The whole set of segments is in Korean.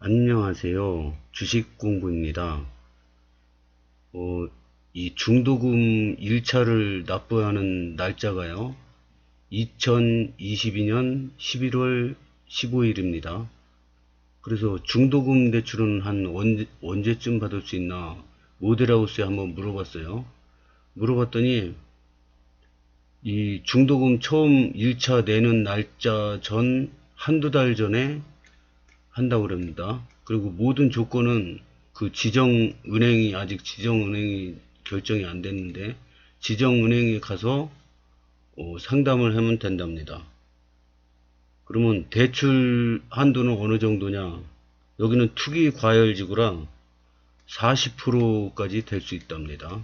안녕하세요. 주식공부입니다. 이 중도금 1차를 납부하는 날짜가요. 2022년 11월 15일입니다. 그래서 중도금 대출은 언제쯤 받을 수 있나 모델하우스에 한번 물어봤어요. 물어봤더니 이 중도금 처음 1차 내는 날짜 전 한두 달 전에 한다고 그럽니다. 그리고 모든 조건은 그 아직 지정은행이 결정이 안 됐는데 지정은행에 가서 상담을 하면 된답니다. 그러면 대출 한도는 어느 정도냐? 여기는 투기 과열지구라 40%까지 될 수 있답니다.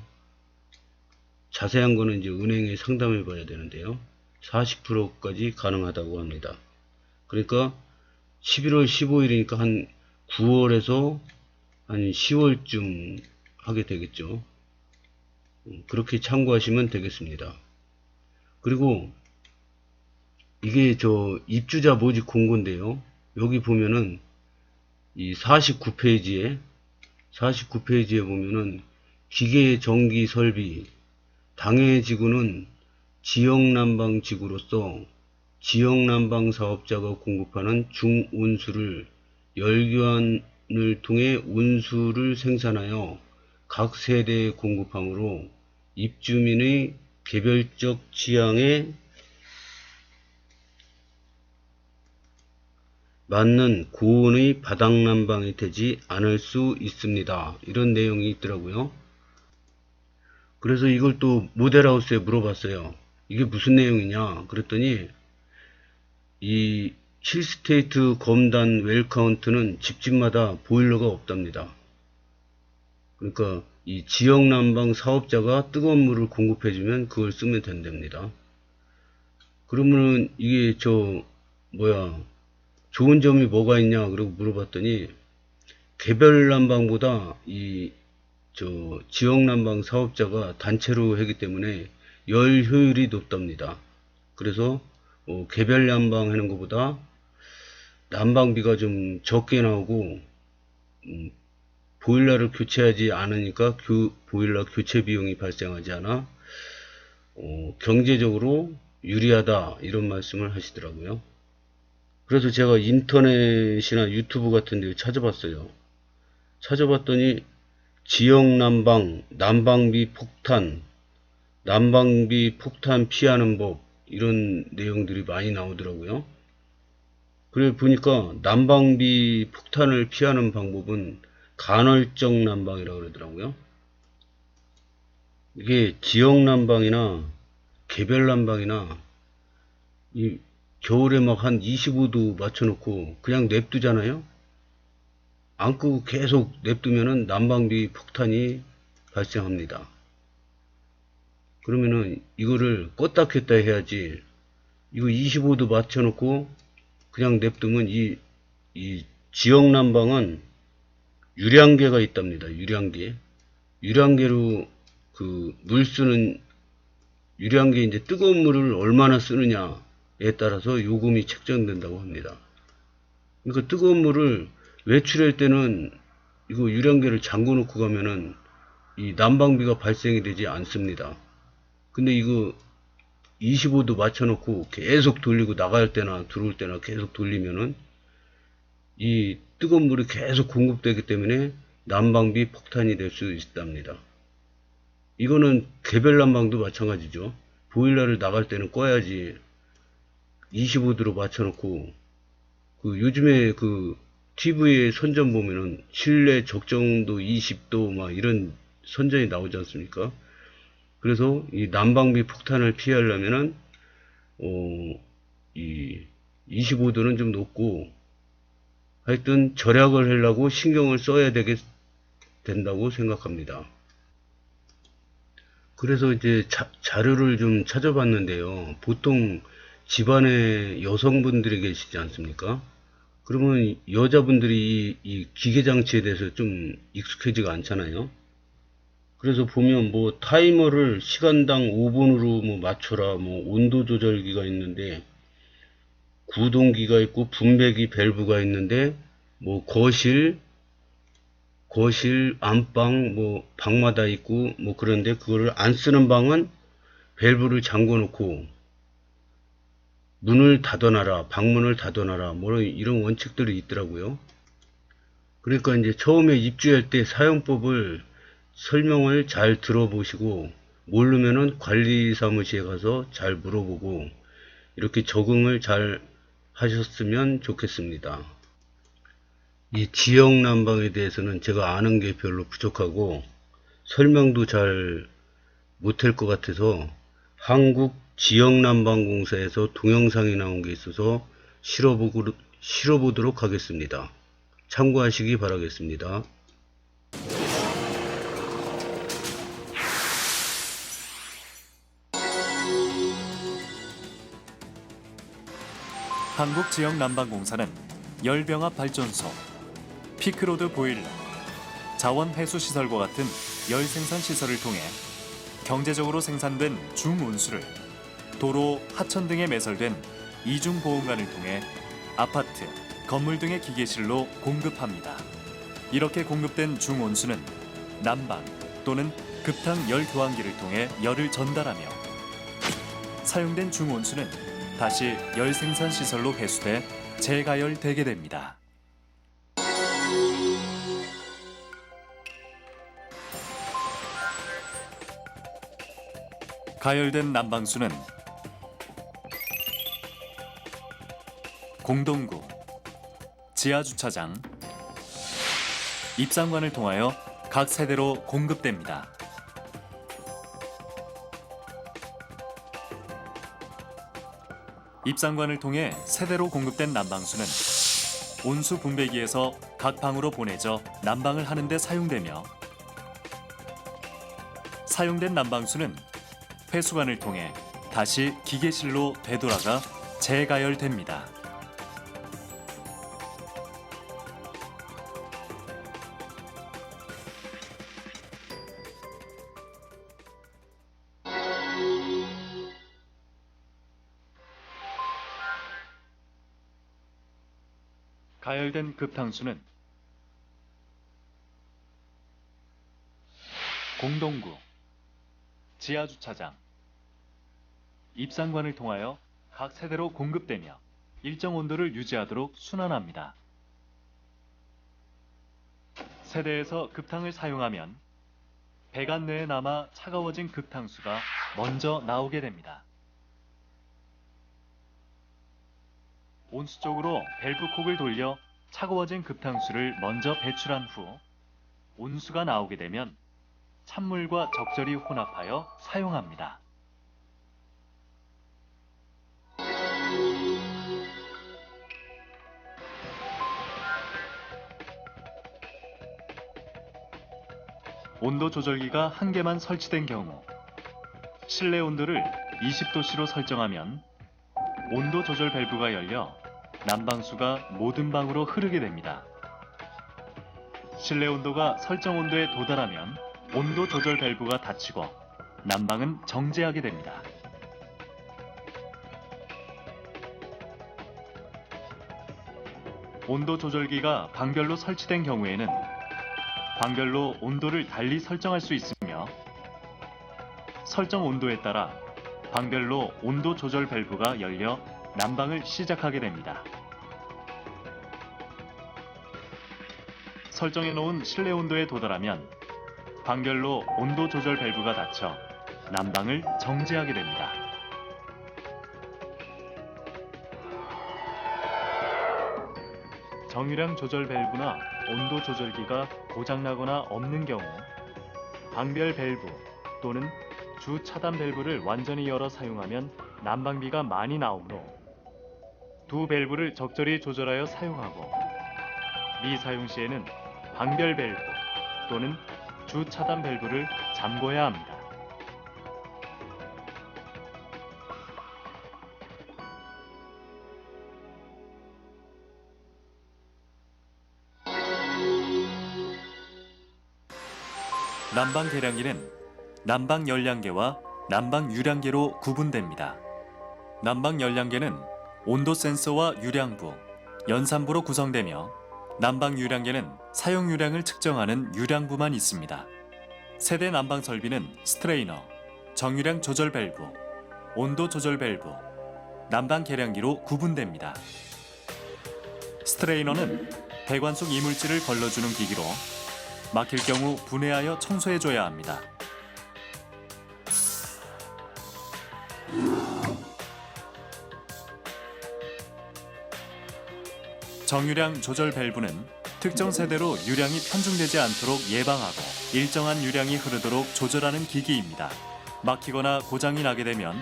자세한 거는 이제 은행에 상담해 봐야 되는데요. 40%까지 가능하다고 합니다. 그러니까 11월 15일이니까 한 9월에서 한 10월쯤 하게 되겠죠. 그렇게 참고하시면 되겠습니다. 그리고 이게 저 입주자 모집 공고인데요. 여기 보면은 이 49페이지에 보면은 기계 전기 설비 당해지구는 지역난방지구로서 지역난방 사업자가 공급하는 중온수를 열교환을 통해 온수를 생산하여 각 세대에 공급하므로 입주민의 개별적 취향에 맞는 고온의 바닥난방이 되지 않을 수 있습니다. 이런 내용이 있더라고요. 그래서 이걸 또 모델하우스에 물어봤어요. 이게 무슨 내용이냐 그랬더니 이 힐스테이트 검단 웰카운트는 집집마다 보일러가 없답니다. 그러니까 이 지역 난방 사업자가 뜨거운 물을 공급해주면 그걸 쓰면 된답니다. 그러면은 이게 좋은 점이 뭐가 있냐 그러고 물어봤더니 개별 난방보다 지역 난방 사업자가 단체로 하기 때문에 열 효율이 높답니다. 그래서 개별 난방 하는 것보다 난방비가 좀 적게 나오고 보일러를 교체하지 않으니까 보일러 교체 비용이 발생하지 않아 경제적으로 유리하다 이런 말씀을 하시더라고요. 그래서 제가 인터넷이나 유튜브 같은 데 찾아봤어요. 찾아봤더니 지역 난방, 난방비 폭탄 피하는 법 이런 내용들이 많이 나오더라고요. 그래 보니까 난방비 폭탄을 피하는 방법은 간헐적 난방이라고 그러더라고요. 이게 지역 난방이나 개별 난방이나 이 겨울에 막 한 25도 맞춰놓고 그냥 냅두잖아요. 안 끄고 계속 냅두면은 난방비 폭탄이 발생합니다. 그러면은 이거를 껐다 켰다 해야지. 이거 25도 맞춰놓고 그냥 냅두면 이 지역 난방은 유량계가 있답니다. 유량계로 그 물 쓰는 유량계 이제 뜨거운 물을 얼마나 쓰느냐에 따라서 요금이 책정된다고 합니다. 그러니까 뜨거운 물을 외출할 때는 이거 유량계를 잠궈 놓고 가면은 이 난방비가 발생이 되지 않습니다. 근데 이거 25도 맞춰놓고 계속 돌리고 나갈 때나 들어올 때나 계속 돌리면은 이 뜨거운 물이 계속 공급되기 때문에 난방비 폭탄이 될 수 있답니다. 이거는 개별 난방도 마찬가지죠. 보일러를 나갈 때는 꺼야지 25도로 맞춰놓고 요즘에 TV에 선전 보면은 실내 적정도 20도 막 이런 선전이 나오지 않습니까? 그래서 이 난방비 폭탄을 피하려면은 이 25도는 좀 높고 하여튼 절약을 하려고 신경을 써야 된다고 생각합니다. 그래서 이제 자료를 좀 찾아봤는데요. 보통 집안에 여성분들이 계시지 않습니까? 그러면 여자분들이 이 기계장치에 대해서 좀 익숙해지가 않잖아요. 그래서 보면 뭐 타이머를 시간당 5분으로 뭐 맞춰라, 뭐 온도 조절기가 있는데 구동기가 있고 분배기 밸브가 있는데 뭐 거실, 안방, 뭐 방마다 있고 뭐 그런데 그거를 안 쓰는 방은 밸브를 잠궈 놓고 문을 닫아놔라, 방문을 닫아놔라, 뭐 이런 원칙들이 있더라고요. 그러니까 이제 처음에 입주할 때 사용법을 설명을 잘 들어보시고 모르면은 관리 사무실에 가서 잘 물어보고 이렇게 적응을 잘 하셨으면 좋겠습니다. 이 지역 난방에 대해서는 제가 아는 게 별로 부족하고 설명도 잘 못할 것 같아서 한국 지역난방공사에서 동영상이 나온 게 있어서 실어보도록 하겠습니다. 참고하시기 바라겠습니다. 한국지역난방공사는 열병합 발전소, 피크로드 보일러, 자원회수시설과 같은 열생산시설을 통해 경제적으로 생산된 중온수를 도로, 하천 등에 매설된 이중보온관을 통해 아파트, 건물 등의 기계실로 공급합니다. 이렇게 공급된 중온수는 난방 또는 급탕 열교환기를 통해 열을 전달하며 사용된 중온수는 다시 열생산시설로 회수돼 재가열되게 됩니다. 가열된 난방수는 공동구, 지하주차장, 입상관을 통하여 각 세대로 공급됩니다. 입상관을 통해 세대로 공급된 난방수는 온수 분배기에서 각 방으로 보내져 난방을 하는 데 사용되며 사용된 난방수는 회수관을 통해 다시 기계실로 되돌아가 재가열됩니다. 가열된 급탕수는 공동구, 지하주차장, 입상관을 통하여 각 세대로 공급되며 일정 온도를 유지하도록 순환합니다. 세대에서 급탕을 사용하면 배관 내에 남아 차가워진 급탕수가 먼저 나오게 됩니다. 온수 쪽으로 밸브콕을 돌려 차가워진 급탕수를 먼저 배출한 후 온수가 나오게 되면 찬물과 적절히 혼합하여 사용합니다. 온도 조절기가 한 개만 설치된 경우 실내 온도를 20도씨로 설정하면 온도 조절 밸브가 열려 난방수가 모든 방으로 흐르게 됩니다. 실내 온도가 설정 온도에 도달하면 온도 조절 밸브가 닫히고 난방은 정지하게 됩니다. 온도 조절기가 방별로 설치된 경우에는 방별로 온도를 달리 설정할 수 있으며 설정 온도에 따라 방별로 온도 조절 밸브가 열려 난방을 시작하게 됩니다. 설정해 놓은 실내 온도에 도달하면 방별로 온도 조절 밸브가 닫혀 난방을 정지하게 됩니다. 정유량 조절 밸브나 온도 조절기가 고장나거나 없는 경우 방별 밸브 또는 주 차단 밸브를 완전히 열어 사용하면 난방비가 많이 나오므로 두 밸브를 적절히 조절하여 사용하고 미사용 시에는 방별 밸브 또는 주 차단 밸브를 잠궈야 합니다. 난방 계량기는 난방 열량계와 난방 유량계로 구분됩니다. 난방 열량계는 온도 센서와 유량부, 연산부로 구성되며 난방 유량계는 사용 유량을 측정하는 유량부만 있습니다. 세대 난방 설비는 스트레이너, 정유량 조절 밸브, 온도 조절 밸브, 난방 계량기로 구분됩니다. 스트레이너는 배관 속 이물질을 걸러주는 기기로 막힐 경우 분해하여 청소해줘야 합니다. 정유량 조절 밸브는 특정 세대로 유량이 편중되지 않도록 예방하고 일정한 유량이 흐르도록 조절하는 기기입니다. 막히거나 고장이 나게 되면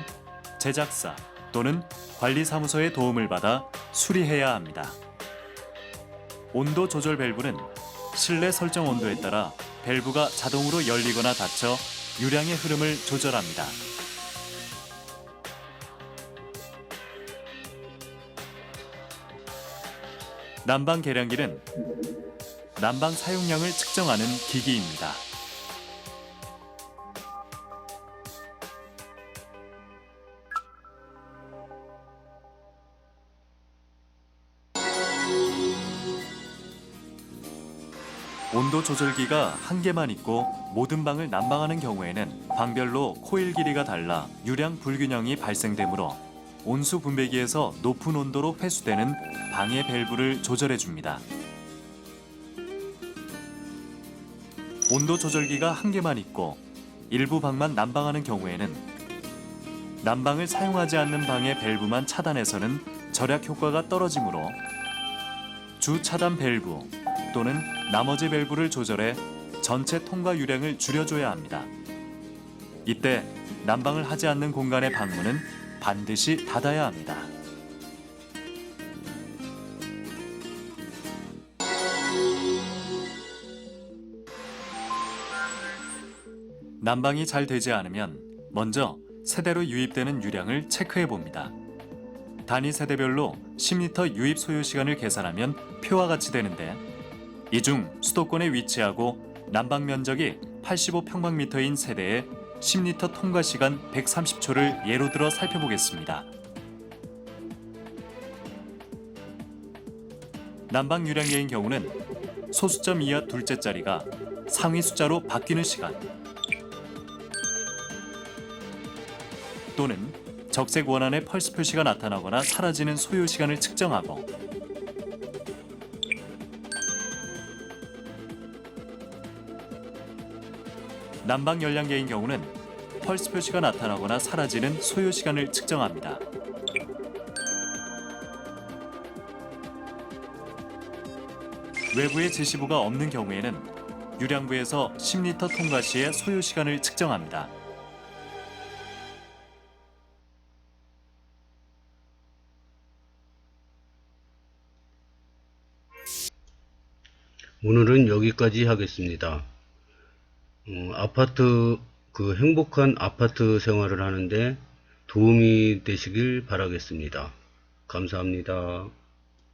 제작사 또는 관리사무소의 도움을 받아 수리해야 합니다. 온도 조절 밸브는 실내 설정 온도에 따라 밸브가 자동으로 열리거나 닫혀 유량의 흐름을 조절합니다. 난방 계량기는 난방 사용량을 측정하는 기기입니다. 온도 조절기가 한 개만 있고 모든 방을 난방하는 경우에는 방별로 코일 길이가 달라 유량 불균형이 발생되므로 온수 분배기에서 높은 온도로 회수되는 방의 밸브를 조절해줍니다. 온도 조절기가 한 개만 있고 일부 방만 난방하는 경우에는 난방을 사용하지 않는 방의 밸브만 차단해서는 절약 효과가 떨어지므로 주 차단 밸브 또는 나머지 밸브를 조절해 전체 통과 유량을 줄여줘야 합니다. 이때 난방을 하지 않는 공간의 방문은 반드시 닫아야 합니다. 난방이 잘 되지 않으면 먼저 세대로 유입되는 유량을 체크해 봅니다. 단위 세대별로 10리터 유입 소요 시간을 계산하면 표와 같이 되는데 이 중 수도권에 위치하고 난방 면적이 85평방미터인 세대의 10리터 통과 시간 130초를 예로 들어 살펴보겠습니다. 난방 유량계인 경우는 소수점 이하 둘째 자리가 상위 숫자로 바뀌는 시간 또는 적색 원안의 펄스 표시가 나타나거나 사라지는 소요 시간을 측정하고 난방 열량계인 경우는 펄스 표시가 나타나거나 사라지는 소요 시간을 측정합니다. 외부에 제시부가 없는 경우에는 유량부에서 10리터 통과 시의 소요 시간을 측정합니다. 오늘은 여기까지 하겠습니다. 행복한 아파트 생활을 하는데 도움이 되시길 바라겠습니다. 감사합니다.